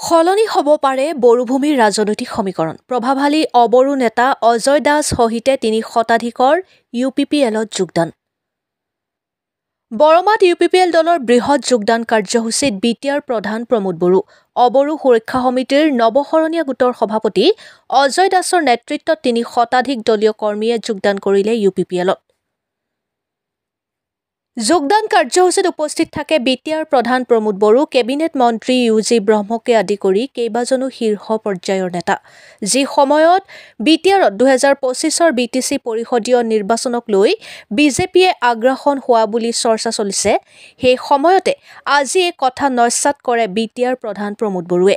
সলনি হ'ব পাৰে বড়োভূমিৰ ৰাজনৈতিক সমীকৰণ। প্ৰভাৱশালী অবড়ো নেতা অজয় দাস সহিতে ৩ শতাধিকৰ UPPLত যোগদান। বৰমাত UPPL দলৰ বৃহৎ যোগদান কাৰ্যসূচীত BTR প্ৰধান প্ৰমোদ বড়ো, অবড়ো সুৰক্ষা সমিতিৰ নৱশৰণীয়া গোটৰ সভাপতি অজয় দাসৰ নেতৃত্বত ৩ শতাধিক দলীয় কৰ্মীয়ে যোগদান কৰিলে UPPLত। যোগদান কাৰ্যসূচীত উপস্থিত থাকে BTR প্ৰধান প্ৰমোদ বড়ো, কেবিনেট মন্ত্ৰী UG ব্ৰহ্মকে আদি কৰি কেইবাজনো শীৰ্ষ পৰ্যায়ৰ নেতা। যি সময়ত BTRত ২০২৫ৰ BTC পৰিষদীয় নিৰ্বাচনক লৈ বিজেপিয়ে আগ্ৰাসন হোৱা বুলি চৰ্চা চলিছে, সেই সময়তে আজি এই কথা নস্যাৎ কৰে BTR প্ৰধান প্ৰমোদ বড়োৱে।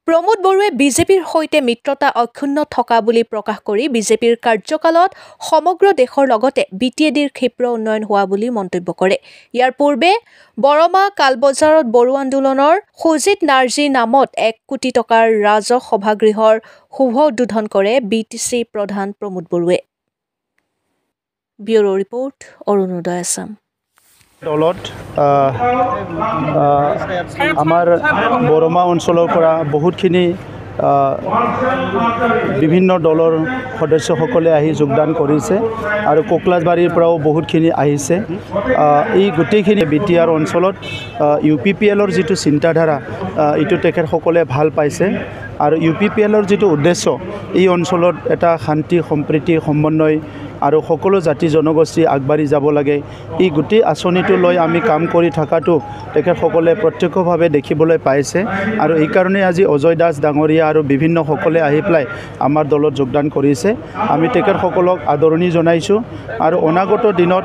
প্ৰমোদ বড়োৱে বিজেপিৰ সৈতে মিত্ৰতা অক্ষুণ্ণ থকা বুলি প্ৰকাশ কৰি বিজেপিৰ কাৰ্যকালত সমগ্ৰ দেশৰ লগতে BTADৰ ক্ষীপ্ৰ উন্নয়ন হোৱা বুলি মন্তব্য কৰে। ইয়াৰ পূৰ্বে বৰমা কালবজাৰত বড়ো আন্দোলনৰ সুজিত নাৰ্জী নামত ১ কোটি টকাৰ ৰাজহ সভাগৃহৰ শুভ উদ্বোধন কৰে BTC প্ৰধান প্ৰমোদ বড়োৱে। Bureau report, Arunodoy Assam. দলত আমাৰ বৰমা অঞ্চলৰ পৰা বহুতখিনি বিভিন্ন দলৰ সদস্যসকলে আহি যোগদান কৰিছে আৰু কোকলাজবাৰীৰ পৰাও বহুতখিনি আহিছে। এই গোটেইখিনি BTR অঞ্চলত UPPLৰ যিটো চিন্তাধাৰা এইটো তেখেতসকলে ভাল পাইছে আৰু UPPLৰ যিটো উদ্দেশ্য এই অঞ্চলত এটা শান্তি সম্প্ৰীতি সমন্বয় আৰু সকলো জাতি জনগোষ্ঠী আগবাঢ়ি যাব লাগে, এই গোটেই আঁচনিটো লৈ আমি কাম কৰি থকাটো তেখেতসকলে প্ৰত্যক্ষভাৱে দেখিবলৈ পাইছে আৰু এইকাৰণে আজি অজয় দাস ডাঙৰীয়া আৰু বিভিন্নসকলে আহি পেলাই আমাৰ দলত যোগদান কৰিছে। আমি তেখেতসকলক আদৰণি জনাইছোঁ আৰু অনাগত দিনত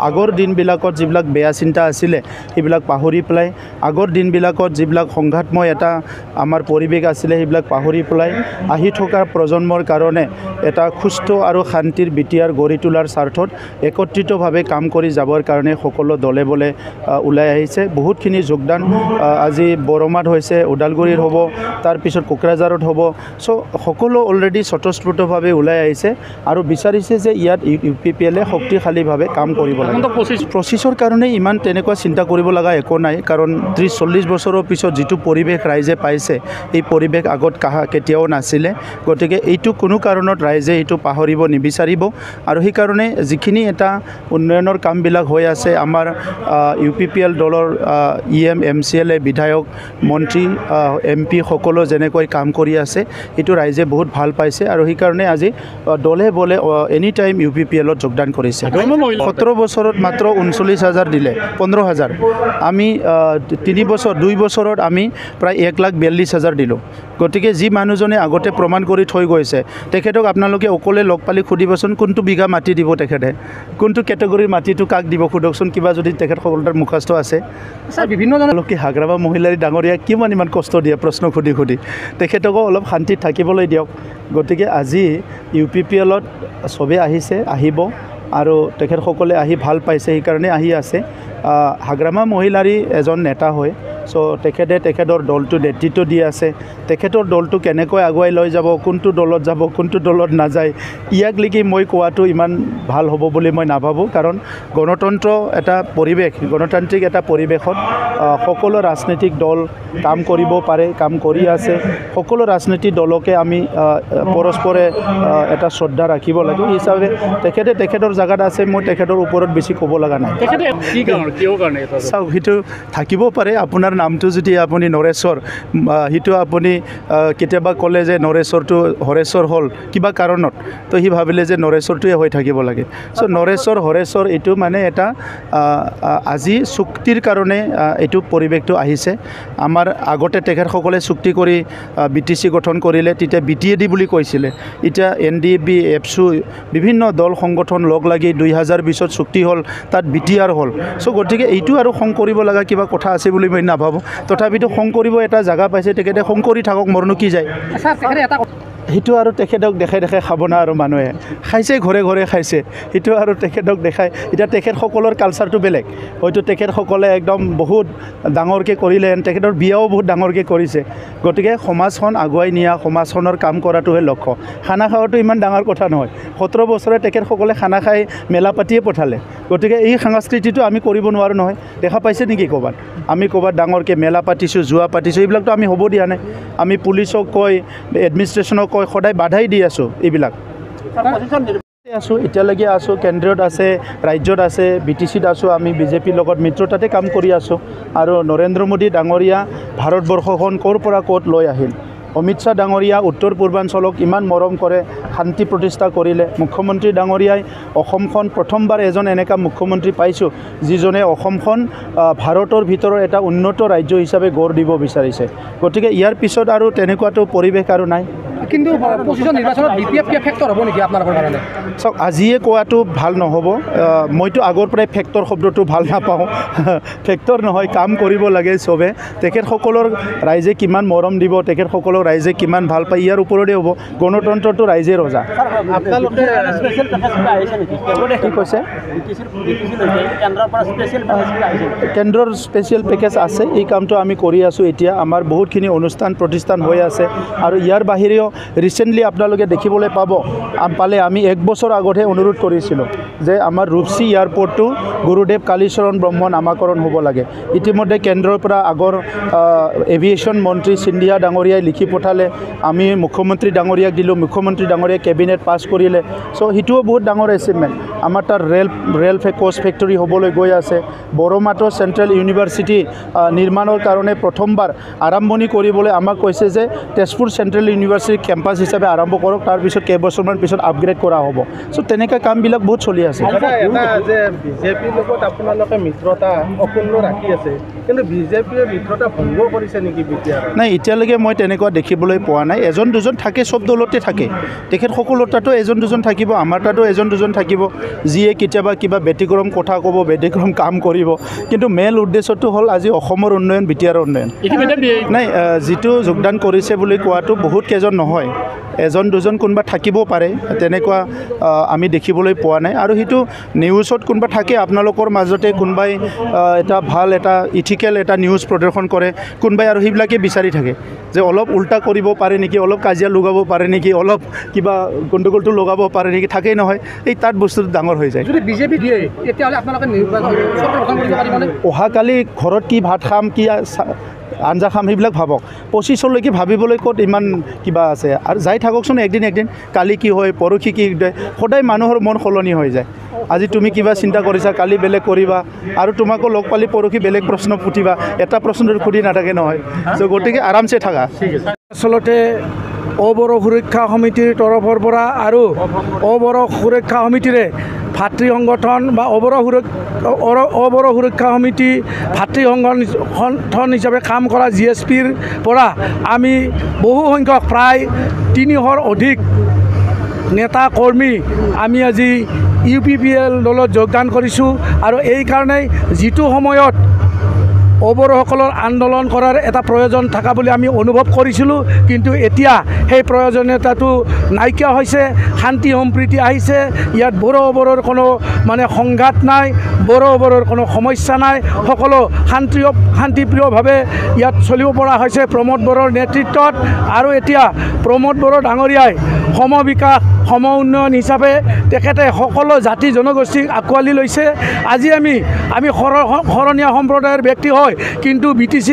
আগৰ দিনবিলাকত যিবিলাক বেয়া চিন্তা আছিলে সেইবিলাক পাহৰি পেলাই, আগৰ দিনবিলাকত যিবিলাক সংঘাতময় এটা আমাৰ পৰিৱেশ আছিলে সেইবিলাক পাহৰি পেলাই আহি থকা প্ৰজন্মৰ কাৰণে এটা সুস্থ আৰু শান্তিৰ BTR গঢ়ি তোলাৰ স্বাৰ্থত একত্ৰিতভাৱে কাম কৰি যাবৰ কাৰণে সকলো দলে বলে ওলাই আহিছে। বহুতখিনি যোগদান আজি বৰমাত হৈছে, ওদালগুৰিত হ'ব, তাৰপিছত কোকৰাঝাৰত হ'ব। সকলো অলৰেডি স্বতঃস্ফূৰ্তভাৱে ওলাই আহিছে আৰু বিচাৰিছে যে ইয়াত UPPLে শক্তিশালীভাৱে কাম কৰিব লাগে। প্ৰচেছৰ কাৰণে ইমান তেনেকুৱা চিন্তা কৰিব লগা একো নাই, কাৰণ 30-40 বছৰৰ পিছত যিটো পৰিৱেশ ৰাইজে পাইছে এই পৰিৱেশ আগত কেতিয়াও নাছিলে। গতিকে এইটো কোনো কাৰণত ৰাইজে এইটো পাহৰিব নিবিচাৰিব আৰু সেইকাৰণে যিখিনি এটা উন্নয়নৰ কামবিলাক হৈ আছে, আমাৰ UPPL দলৰ EM MCLA বিধায়ক মন্ত্ৰী MP সকলো যেনেকৈ কাম কৰি আছে এইটো ৰাইজে বহুত ভাল পাইছে আৰু সেইকাৰণে আজি দলে বলে এনি টাইম UPPLত যোগদান কৰিছে। 17 বছৰত মাত্ৰ 39,000 দিলে, 15,000। আমি 2 বছৰত আমি প্ৰায় 1,42,000 দিলোঁ। গতিকে যি মানুহজনে আগতে প্ৰমাণ কৰি থৈ গৈছে তেখেতক আপোনালোকে অকলে লগ পালি সুধিবচোন কোনটো বিঘা মাটি দিব, তেখেতে কোনটো কেটেগৰীৰ মাটিটো কাক দিব সোধকচোন, কিবা যদি তেখেতসকলৰ মুখস্থ আছে। বিভিন্ন লোকে হাগ্ৰামা মহিলাৰী ডাঙৰীয়া কিমান ইমান কষ্ট দিয়ে প্ৰশ্ন সুধি সুধি, তেখেতকো অলপ শান্তিত থাকিবলৈ দিয়ক। গতিকে আজি UPPLত চবেই আহিছে, আহিব আৰু তেখেতসকলে আহি ভাল পাইছে সেইকাৰণে আহি আছে। হাগ্ৰামা মহিলাৰী এজন নেতা হয়, তেখেতে তেখেতৰ দলটো নেতৃত্ব দি আছে। তেখেতৰ দলটো কেনেকৈ আগুৱাই লৈ যাব, কোনটো দলত যাব, কোনটো দলত নাযায়, ইয়াক লেগি মই কোৱাটো ইমান ভাল হ'ব বুলি মই নাভাবোঁ। কাৰণ গণতন্ত্ৰ এটা পৰিৱেশ, গণতান্ত্ৰিক এটা পৰিৱেশত সকলো ৰাজনৈতিক দল কাম কৰিব পাৰে, কাম কৰি আছে। সকলো ৰাজনৈতিক দলকে আমি পৰস্পৰে এটা শ্ৰদ্ধা ৰাখিব লাগে। এই হিচাপে তেখেতে তেখেতৰ জেগাত আছে, মই তেখেতৰ ওপৰত বেছি ক'ব লগা নাই। চাওক, সেইটো থাকিব পাৰে আপোনাৰ নামটো যদি আপুনি নৰেশ্বৰ, সেইটো আপুনি কেতিয়াবা ক'লে যে নৰেশ্বৰটো হৰেশ্বৰ হ'ল কিবা কাৰণত, তো সি ভাবিলে যে নৰেশ্বৰটোৱে হৈ থাকিব লাগে। নৰেশ্বৰ হৰেশ্বৰ এইটো মানে এটা আজি চুক্তিৰ কাৰণে এইটো পৰিৱেশটো আহিছে। আমাৰ আগতে তেখেতসকলে চুক্তি কৰি BTC গঠন কৰিলে, তেতিয়া BTAD বুলি কৈছিলে। এতিয়া NDB, এপছু বিভিন্ন দল সংগঠন লগ লাগি 2020ত চুক্তি হ'ল, তাত BTR হ'ল। গতিকে এইটো আৰু খং কৰিব লগা কিবা কথা আছে বুলি মই নাভাবোঁ। তথাপিতো খং কৰিব এটা জেগা পাইছে, তেখেতে খং কৰি থাকক, মৰনো কি যায়। সেইটো আৰু তেখেতক দেখাই দেখাই খাব না আৰু মানুহে খাইছে ঘৰে ঘৰে খাইছে সেইটো আৰু তেখেতক দেখাই এতিয়া তেখেতসকলৰ কালচাৰটো বেলেগ হয়তো তেখেতসকলে একদম বহুত ডাঙৰকৈ কৰিলে তেখেতৰ বিয়াও বহুত ডাঙৰকৈ কৰিছে গতিকে সমাজখন আগুৱাই নিয়া সমাজখনৰ কাম কৰাটোহে লক্ষ্য খানা খোৱাটো ইমান ডাঙৰ কথা নহয় 17 বছৰে তেখেতসকলে খানা খাই মেলা পাতিয়ে পঠালে গতিকে এই সংস্কৃতিটো আমি কৰিব নোৱাৰোঁ নহয় দেখা পাইছে নেকি ক'ৰবাত আমি ক'ৰবাত ডাঙৰকৈ মেলা পাতিছোঁ জুৱা পাতিছোঁ এইবিলাকতো আমি হ'ব দিয়া নাই আমি পুলিচক কয় এডমিনিষ্ট্ৰেশ্যনক কয় সদায় বাধাই দি আছোঁ এইবিলাক আছোঁ এতিয়ালৈকে আছোঁ কেন্দ্ৰীয়ত আছে ৰাজ্যত আছে BTCত আছোঁ আমি BJPৰ লগত মিত্ৰতাতে কাম কৰি আছোঁ আৰু নৰেন্দ্ৰ মোদী ডাঙৰীয়া ভাৰতবৰ্ষখন ক'ৰ পৰা ক'ত লৈ আহিল অমিত শ্বাহ ডাঙৰীয়া উত্তৰ পূৰ্বাঞ্চলক ইমান মৰম কৰে শান্তি প্ৰতিষ্ঠা কৰিলে মুখ্যমন্ত্ৰী ডাঙৰীয়াই অসমখন প্ৰথমবাৰ এজন এনেকুৱা মুখ্যমন্ত্ৰী পাইছোঁ যিজনে অসমখন ভাৰতৰ ভিতৰৰ এটা উন্নত ৰাজ্য হিচাপে গঢ় দিব বিচাৰিছে গতিকে ইয়াৰ পিছত আৰু তেনেকুৱাটো পৰিৱেশ আৰু নাই কিন্তু পজিশন নিৰ্বাচনত BPF কি ফেক্টৰ হ'ব নেকি আপোনালোকৰ কাৰণে চাওক আজিয়ে কোৱাটো ভাল নহ'ব মইতো আগৰ পৰাই ফেক্টৰ শব্দটো ভাল নাপাওঁ ফেক্টৰ নহয় কাম কৰিব লাগে চবে তেখেতসকলৰ ৰাইজে কিমান মৰম দিব তেখেতসকলক ৰাইজে কিমান ভাল পায় ইয়াৰ ওপৰতে হ'ব গণতন্ত্ৰটো ৰাইজে ৰজা আপোনালোকে স্পেচিয়েল পেকেজ আহিছে নেকি কি কৈছে কেন্দ্ৰৰ স্পেচিয়েল পেকেজ আছে এই কামটো আমি কৰি আছোঁ এতিয়া আমাৰ বহুতখিনি অনুষ্ঠান প্ৰতিষ্ঠান হৈ আছে আৰু ইয়াৰ বাহিৰেও ৰিচেণ্টলি আপোনালোকে দেখিবলৈ পালে আমি 1 বছৰ আগতহে অনুৰোধ কৰিছিলোঁ যে আমাৰ ৰূপসী এয়াৰপৰ্টটো গুৰুদেৱ কালীচৰণ ব্ৰহ্ম নামাকৰণ হ'ব লাগে ইতিমধ্যে কেন্দ্ৰৰ পৰা আগৰ এভিয়েশ্যন মন্ত্ৰী সিন্ধিয়া ডাঙৰীয়াই লিখি পঠালে আমি মুখ্যমন্ত্ৰী ডাঙৰীয়াক দিলোঁ মুখ্যমন্ত্ৰী ডাঙৰীয়াই কেবিনেট পাছ কৰিলে চ' সেইটোও বহুত ডাঙৰ এচিভমেণ্ট আমাৰ তাত ৰেল কোচ ফেক্টৰী হ'বলৈ গৈ আছে বড়োমাটো চেণ্ট্ৰেল ইউনিভাৰ্চিটি নিৰ্মাণৰ কাৰণে প্ৰথমবাৰ আৰম্ভণি কৰিবলৈ আমাক কৈছে যে তেজপুৰ চেণ্ট্ৰেল ইউনিভাৰ্চিটি কেম্পাছ হিচাপে আৰম্ভ কৰক তাৰপিছত কেইবছৰমান পিছত আপগ্ৰেড কৰা হ'ব চ' তেনেকুৱা কামবিলাক বহুত চলি আছে যে BJPৰ লগত আপোনালোকে মিত্ৰতা অক্ষুণ্ণ ৰাখি আছে কিন্তু BJPয়ে মিত্ৰতা ভংগ কৰিছে নেকি নাই এতিয়ালৈকে মই তেনেকুৱা দেখিবলৈ পোৱা নাই এজন দুজন থাকে চব দলতে থাকে তেখেতসকলৰ তাতো এজন দুজন থাকিব আমাৰ তাতো এজন দুজন থাকিব যিয়ে কেতিয়াবা কিবা ব্যতিক্ৰম কথা ক'ব ব্যতিক্ৰম কাম কৰিব কিন্তু মেইন উদ্দেশ্যটো হ'ল আজি অসমৰ উন্নয়ন BTR উন্নয়ন নাই যিটো যোগদান কৰিছে বুলি কোৱাটো বহুত কেইজন নহয় এজন দুজন কোনোবা থাকিব পাৰে তেনেকুৱা আমি দেখিবলৈ পোৱা নাই আৰু সেইটো নিউজত কোনোবা থাকে আপোনালোকৰ মাজতে কোনোবাই এটা ভাল এটা ইথিকেল এটা নিউজ প্ৰদৰ্শন কৰে কোনোবাই আৰু সেইবিলাকে বিচাৰি থাকে যে অলপ উল্টা কৰিব পাৰে নেকি অলপ কাজিয়া লগাব পাৰে নেকি অলপ কিবা গণ্ডগোলটো লগাব পাৰে নেকি থাকেই নহয় এই তাত বস্তুটো ডাঙৰ হৈ যায় যদি বিজেপি দিয়ে তেতিয়াহ'লে আপোনালোকে অহাকালি ঘৰত কি ভাত খাম কি আঞ্জা খাম সেইবিলাক ভাবক 25লৈকে ভাবিবলৈ ক'ত ইমান কিবা আছে আৰু যাই থাককচোন একদিন কালি কি হয় পৰহি কি হয় সদায় মানুহৰ মন সলনি হৈ যায় আজি তুমি কিবা চিন্তা কৰিছা কালি বেলেগ কৰিবা আৰু তোমাকো লগ পালি পৰহি বেলেগ প্ৰশ্ন পুতিবা এটা প্ৰশ্নৰ সুধি নাথাকে নহয় চ' গতিকে আৰামছে থাকা আচলতে অবড়ো সুৰক্ষা সমিতিৰ তৰফৰ পৰা আৰু অবড়ো সুৰক্ষা সমিতিৰে ভাতৃ সংগঠন বা অবড়ো সুৰক্ষা সমিতি ভাতৃ সংগঠন হিচাপে কাম কৰা GSPৰ পৰা আমি বহু সংখ্যক প্ৰায় 300ৰ অধিক নেতা কৰ্মী আমি আজি UPPL দলত যোগদান কৰিছোঁ আৰু এই কাৰণেই যিটো সময়ত অবড়োসকলৰ আন্দোলন কৰাৰ এটা প্ৰয়োজন থকা বুলি আমি অনুভৱ কৰিছিলোঁ কিন্তু এতিয়া সেই প্ৰয়োজনীয়তাটো নাইকিয়া হৈছে শান্তি সম্প্ৰীতি আহিছে ইয়াত বড়ো অবড়োৰ কোনো মানে সংঘাত নাই বড়ো অবড়োৰ কোনো সমস্যা নাই সকলো শান্তিপ্ৰিয়ভাৱে ইয়াত চলিব পৰা হৈছে প্ৰমোদ বড়োৰ নেতৃত্বত আৰু এতিয়া প্ৰমোদ বড়ো ডাঙৰীয়াই সমবিকাশ সম উন্নয়ন হিচাপে তেখেতে সকলো জাতি জনগোষ্ঠীক আঁকোৱালি লৈছে আজি আমি শৰণীয়া সম্প্ৰদায়ৰ ব্যক্তি হয় কিন্তু BTC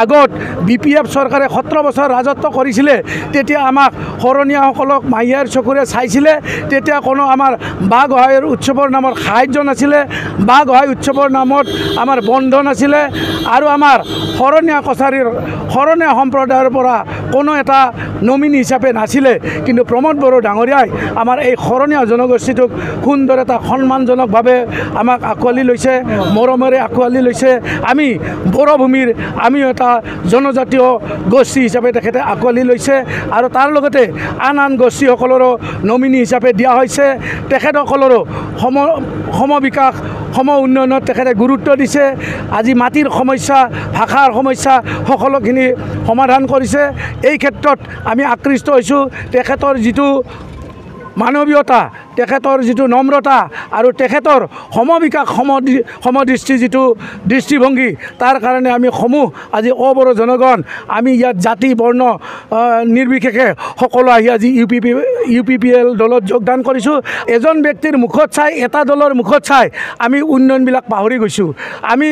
আগত BPF চৰকাৰে 17 বছৰ ৰাজত্ব কৰিছিলে তেতিয়া আমাক শৰণীয়াসকলক মাহিয়াৰ চকুৰে চাইছিলে তেতিয়া কোনো আমাৰ বাঘ গোহাঁইৰ উৎসৱৰ নামত সাহায্য নাছিলে বাঘ গোহাঁই উৎসৱৰ নামত আমাৰ বন্ধ নাছিলে আৰু আমাৰ শৰণীয়া কছাৰীৰ শৰণীয়া সম্প্ৰদায়ৰ পৰা কোনো এটা নমিনি হিচাপে নাছিলে কিন্তু প্ৰমোদ বড়ো ডাঙৰীয়াই আমাৰ এই শৰণীয়া জনগোষ্ঠীটোক সুন্দৰ এটা সন্মানজনকভাৱে আমাক আঁকোৱালি লৈছে মৰমেৰে আঁকোৱালি লৈছে আমি বড়ো ভূমিৰ আমি এটা জনজাতীয় গোষ্ঠী হিচাপে তেখেতে আঁকোৱালি লৈছে আৰু তাৰ লগতে আন গোষ্ঠীসকলৰো নমিনি হিচাপে দিয়া হৈছে তেখেতসকলৰো সমবিকাশ সম উন্নয়নত তেখেতে গুৰুত্ব দিছে আজি মাটিৰ সমস্যা ভাষাৰ সমস্যা সকলোখিনি সমাধান কৰিছে এই ক্ষেত্ৰত আমি আকৃষ্ট হৈছোঁ তেখেতৰ যিটো মানৱীয়তা তেখেতৰ যিটো নম্ৰতা আৰু তেখেতৰ সমবিকাশ সমদৃষ্টি যিটো দৃষ্টিভংগী তাৰ কাৰণে আমি সমূহ আজি অবড়ো জনগণ আমি ইয়াত জাতি বৰ্ণ নিৰ্বিশেষে সকলো আহি আজি UPPL দলত যোগদান কৰিছোঁ এজন ব্যক্তিৰ মুখত চাই এটা দলৰ মুখত চাই আমি উন্নয়নবিলাক পাহৰি গৈছোঁ আমি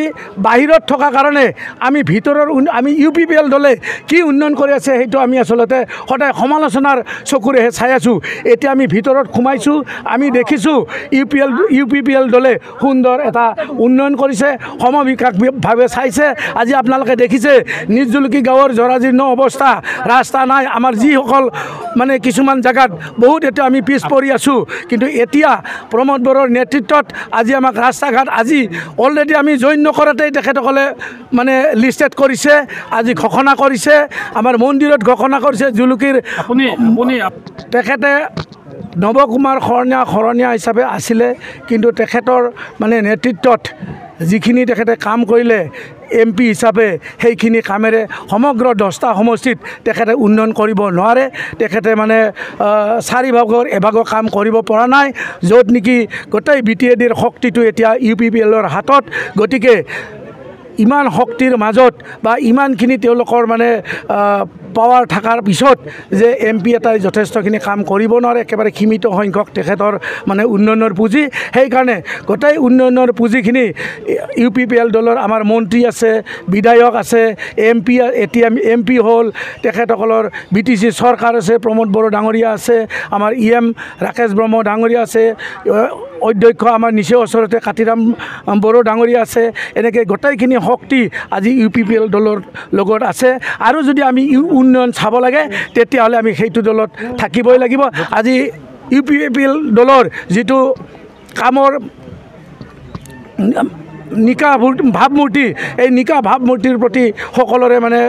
বাহিৰত থকা কাৰণে আমি ভিতৰৰ আমি UPPL দলে কি উন্নয়ন কৰি আছে সেইটো আমি আচলতে সদায় সমালোচনাৰ চকুৰেহে চাই আছোঁ এতিয়া আমি ভিতৰত সোমাইছোঁ আমি দেখিছোঁ UPPL দলে সুন্দৰ এটা উন্নয়ন কৰিছে সমবিকাশভাৱে চাইছে আজি আপোনালোকে দেখিছে নিজজুলুকি গাঁৱৰ জৰাজীৰ্ণ অৱস্থা ৰাস্তা নাই আমাৰ যিসকল মানে কিছুমান জেগাত বহুত এতিয়া আমি পিছ পৰি আছোঁ কিন্তু এতিয়া প্ৰমোদ বড়োৰ নেতৃত্বত আজি আমাক ৰাস্তা ঘাট আজি অলৰেডি আমি জইন নকৰাতেই তেখেতসকলে মানে লিষ্টেড কৰিছে আজি ঘোষণা কৰিছে আমাৰ মন্দিৰত ঘোষণা কৰিছে জুলুকিৰ আপুনি তেখেতে নৱকুমাৰ শৰণীয়া হিচাপে আছিলে কিন্তু তেখেতৰ মানে নেতৃত্বত যিখিনি তেখেতে কাম কৰিলে MP হিচাপে সেইখিনি কামেৰে সমগ্ৰ 10টা সমষ্টিত তেখেতে উন্নয়ন কৰিব নোৱাৰে তেখেতে মানে 4 ভাগৰ এভাগৰ কাম কৰিব পৰা নাই য'ত নেকি গোটেই BTADৰ শক্তিটো এতিয়া UPPLৰ হাতত গতিকে ইমান শক্তিৰ মাজত বা ইমানখিনি তেওঁলোকৰ মানে পাৱাৰ থকাৰ পিছত যে MP এটাই যথেষ্টখিনি কাম কৰিব নোৱাৰে একেবাৰে সীমিত সংখ্যক তেখেতৰ মানে উন্নয়নৰ পুঁজি সেইকাৰণে গোটেই উন্নয়নৰ পুঁজিখিনি UPPL দলৰ আমাৰ মন্ত্ৰী আছে বিধায়ক আছে এতিয়া MP হ'ল তেখেতসকলৰ BTC চৰকাৰ আছে প্ৰমোদ বড়ো ডাঙৰীয়া আছে আমাৰ EM ৰাকেশ ব্ৰহ্ম ডাঙৰীয়া আছে অধ্যক্ষ আমাৰ নিচেই ওচৰতে কাতিৰাম বড়ো ডাঙৰীয়া আছে এনেকৈ গোটেইখিনি শক্তি আজি UPPL দলৰ লগত আছে আৰু যদি আমি উন্নয়ন চাব লাগে তেতিয়াহ'লে আমি সেইটো দলত থাকিবই লাগিব আজি UPPL দলৰ যিটো কামৰ নিকা ভাৱমূৰ্তি এই নিকা ভাৱমূৰ্তিৰ প্ৰতি সকলোৰে মানে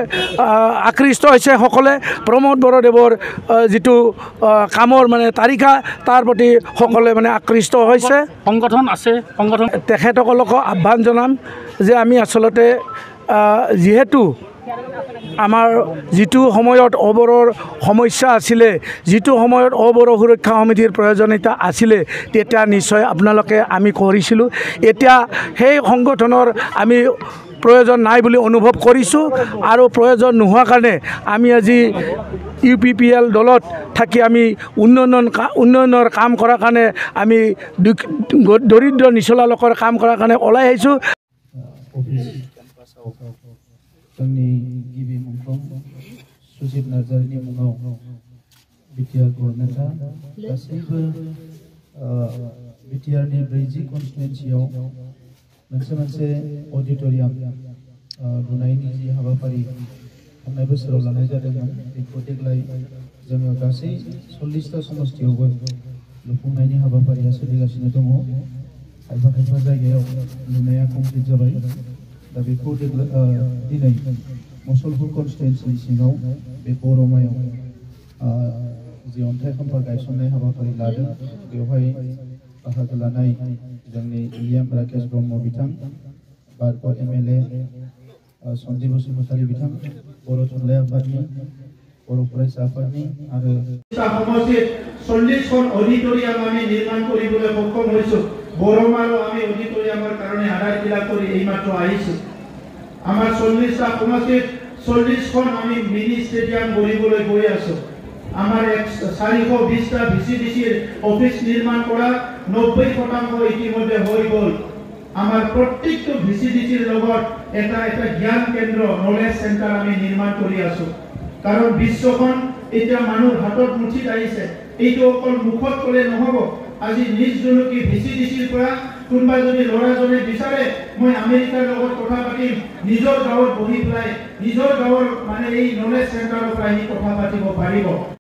আকৃষ্ট হৈছে সকলে প্ৰমোদ বড়োদেৱৰ যিটো কামৰ মানে তালিকা তাৰ প্ৰতি সকলে মানে আকৃষ্ট হৈছে সংগঠন আছে সংগঠন তেখেতসকলকো আহ্বান জনাম যে আমি আচলতে যিহেতু আমাৰ যিটো সময়ত অবড়োৰ সমস্যা আছিলে যিটো সময়ত অবড়ো সুৰক্ষা সমিতিৰ প্ৰয়োজনীয়তা আছিলে তেতিয়া নিশ্চয় আপোনালোকে আমি কৰিছিলোঁ এতিয়া সেই সংগঠনৰ আমি প্ৰয়োজন নাই বুলি অনুভৱ কৰিছোঁ আৰু প্ৰয়োজন নোহোৱা কাৰণে আমি আজি UPPL দলত থাকি আমি উন্নয়নৰ কাম কৰাৰ কাৰণে আমি দৰিদ্ৰ নিচলা লোকৰ কাম কৰাৰ কাৰণে ওলাই আহিছোঁ जोंनि गिबि मुंख्लं सुजित नार्जारिनि मुङाव BTR गभर्नमेन्टआ गासैबो BTRनि 40 कन्स्टिटुएन्सियाव मोनसे अडिटोरियाम लुनायनि जि हाबाफारि थांनाय बोसोराव लानाय जादोंमोन बेखौ देग्लाय जोङो गासै 40टा समष्टियावबो लुफुंनायनि हाबाफारिया सोलिगासिनो दङ खायफा जायगायाव लुनाया कमप्लिट जाबाय दा बेखौ दिनै मुसलपुर कन्स्टिटुएन्सिनि सिङाव बे बरमायाव जि अन्थाइ खाम्फा गायसननाय हाबाफारि लादों बेवहाय बाहागो लानाय जोंनि EM राकेश ब्रह्म बिथां बारपर MLA सन्जय बसुमतारी बिथां बर' थुनलाइ आफादनि बर' फरायसा आफादनि आरो সমষ্টিত 40খন অডিটৰিয়াম আমি নিৰ্মাণ কৰিবলৈ সক্ষম হৈছোঁ বৰমাৰো আমি অডিটৰিয়ামৰ কাৰণে আধাৰবিলাক কৰি এইমাত্ৰ আহিছোঁ আমাৰ 40টা সমষ্টিত 40খন আমি মিনি ষ্টেডিয়াম গঢ়িবলৈ গৈ আছোঁ আমাৰ 420টা VCDCৰ অফিচ নিৰ্মাণ কৰা 90% ইতিমধ্যে হৈ গ'ল আমাৰ প্ৰত্যেকটো VCDCৰ লগত এটা জ্ঞান কেন্দ্ৰ নলেজ চেণ্টাৰ আমি নিৰ্মাণ কৰি আছোঁ কাৰণ বিশ্বখন এতিয়া মানুহৰ হাতত মুঠিত আহিছে এইটো অকল মুখত ক'লে নহ'ব আজি নিজ জুলুকি VCDCৰ পৰা কোনোবা যদি ল'ৰাজনে বিচাৰে মই আমেৰিকাৰ লগত কথা পাতিম নিজৰ গাঁৱত বহি পেলাই নিজৰ গাঁৱৰ মানে এই নলেজ চেণ্টাৰৰ পৰা কথা পাতিব পাৰিব